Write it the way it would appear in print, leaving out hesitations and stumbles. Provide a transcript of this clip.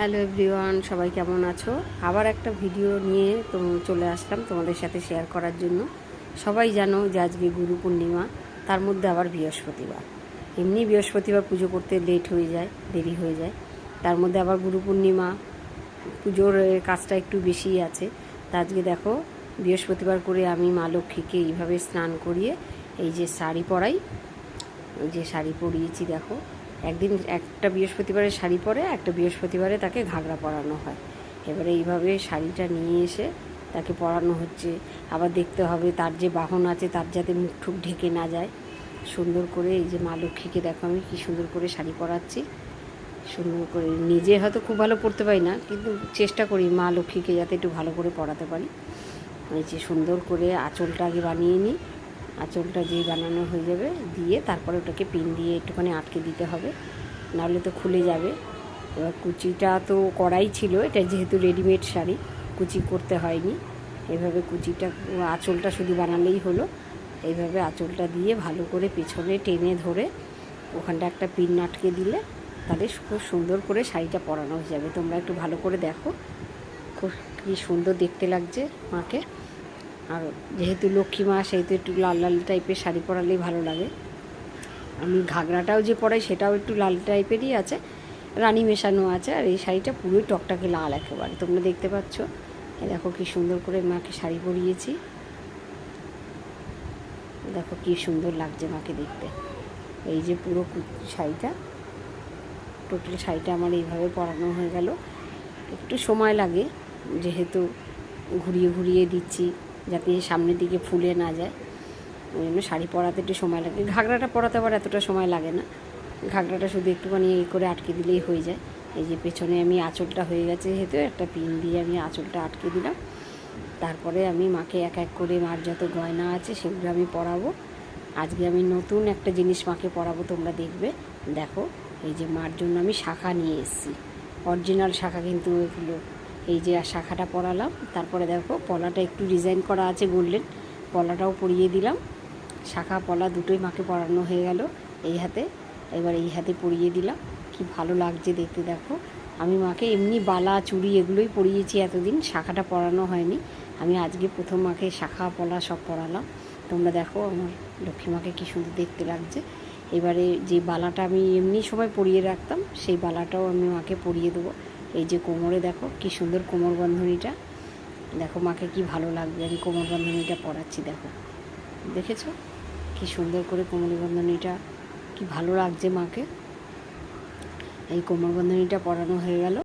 Hello everyone, সবাই কেমন আছো? আবার একটা ভিডিও নিয়ে চলে আসলাম তোমাদের সাথে শেয়ার করার জন্য। সবাই জানো যে আজকে গুরু পূর্ণিমা, তার মধ্যে আবার বৃহস্পতিবার। এমনি বৃহস্পতিবার পুজো করতে লেট হয়ে যায়, দেরি হয়ে যায়, তার মধ্যে আবার গুরু পূর্ণিমা, পুজোর কাজটা একটু বেশিই আছে। তা আজকে দেখো, বৃহস্পতিবার করে আমি মা লক্ষ্মীকে এইভাবে স্নান করিয়ে এই যে শাড়ি পরাই, যে শাড়ি পরিয়েছি দেখো। একদিন একটা বৃহস্পতিবারে শাড়ি পরে, একটা বৃহস্পতিবারে তাকে ঘাগরা পরানো হয়। এবারে এইভাবে শাড়িটা নিয়ে এসে তাকে পরানো হচ্ছে। আবার দেখতে হবে তার যে বাহন আছে তার যাতে মুখ ঠুক ঢেকে না যায়। সুন্দর করে এই যে মা লক্ষ্মীকে দেখো আমি কী সুন্দর করে শাড়ি পরাচ্ছি। সুন্দর করে নিজে হয়তো খুব ভালো পরতে পারি না, কিন্তু চেষ্টা করি মা লক্ষ্মীকে যাতে একটু ভালো করে পরাতে পারি। এই যে সুন্দর করে আঁচলটা আগে বানিয়ে নিই। আঁচলটা যেই বানানো হয়ে যাবে দিয়ে তারপরে ওটাকে পিন দিয়ে একটুখানি আটকে দিতে হবে, নাহলে তো খুলে যাবে। এবার কুচিটা তো করাই ছিল, এটা যেহেতু রেডিমেড শাড়ি কুচি করতে হয়নি। এভাবে কুচিটা আঁচলটা শুধু বানালেই হলো। এইভাবে আঁচলটা দিয়ে ভালো করে পেছনে টেনে ধরে ওখানটা একটা পিন আটকে দিলে তাহলে খুব সুন্দর করে শাড়িটা পরানো হয়ে যাবে। তোমরা একটু ভালো করে দেখো, খুব কী সুন্দর দেখতে লাগছে মাকে। আর যেহেতু লক্ষ্মী মা, সেহেতু একটু লাল লাল টাইপের শাড়ি পরালেই ভালো লাগে। আমি ঘাগরাটাও যে পরাই সেটাও একটু লাল টাইপেরই আছে, রানী মেশানো আছে। আর এই শাড়িটা পুরোই টকটকে লাল একেবারে, তোমরা দেখতে পাচ্ছ। দেখো কী সুন্দর করে মাকে শাড়ি পরিয়েছি, দেখো কী সুন্দর লাগছে মাকে দেখতে। এই যে পুরো শাড়িটা, টোটাল শাড়িটা আমার এইভাবে পরানো হয়ে গেল। একটু সময় লাগে, যেহেতু ঘুরিয়ে ঘুরিয়ে দিচ্ছি যাতে সামনের দিকে ফুলে না যায়, ওই জন্য শাড়ি পরাতে একটু সময় লাগে। ঘাগরাটা পরাতে আবার এতটা সময় লাগে না, ঘাগরাটা শুধু একটুখানি এই করে আটকে দিলেই হয়ে যায়। এই যে পেছনে আমি আঁচলটা হয়ে গেছে, যেহেতু একটা পিন দিয়ে আমি আঁচলটা আটকে দিলাম। তারপরে আমি মাকে এক এক করে মার যত গয়না আছে সেগুলো আমি পরাবো। আজকে আমি নতুন একটা জিনিস মাকে পরাবো, তোমরা দেখবে। দেখো, এই যে মার জন্য আমি শাখা নিয়ে এসেছি, অরিজিনাল শাখা কিন্তু এগুলো। এই যে শাখাটা পরালাম, তারপরে দেখো পলাটা একটু ডিজাইন করা আছে গোল্ডেন, পলাটাও পরিয়ে দিলাম। শাখা পলা দুটোই মাকে পরানো হয়ে গেল এই হাতে। এবার এই হাতে পরিয়ে দিলাম, কি ভালো লাগছে দেখতে দেখো। আমি মাকে এমনি বালা চুড়ি এগুলোই পরিয়েছি এতদিন, শাখাটা পরানো হয়নি। আমি আজকে প্রথম মাকে শাখা পলা সব পরালাম। তোমরা দেখো আমার লক্ষ্মী মাকে কী সুন্দর দেখতে লাগছে। এবারে যে বালাটা আমি এমনি সময় পরিয়ে রাখতাম, সেই বালাটাও আমি মাকে পরিয়ে দেবো। এই যে কোমরে দেখো কী সুন্দর কোমর বন্ধনীটা, দেখো মাকে কি ভালো লাগবে। আমি কোমর বন্ধনীটা পরাচ্ছি, দেখো দেখেছো কি সুন্দর করে কোমর বন্ধনীটা, কি ভালো লাগছে মাকে। এই কোমর বন্ধনীটা পরানো হয়ে গেল।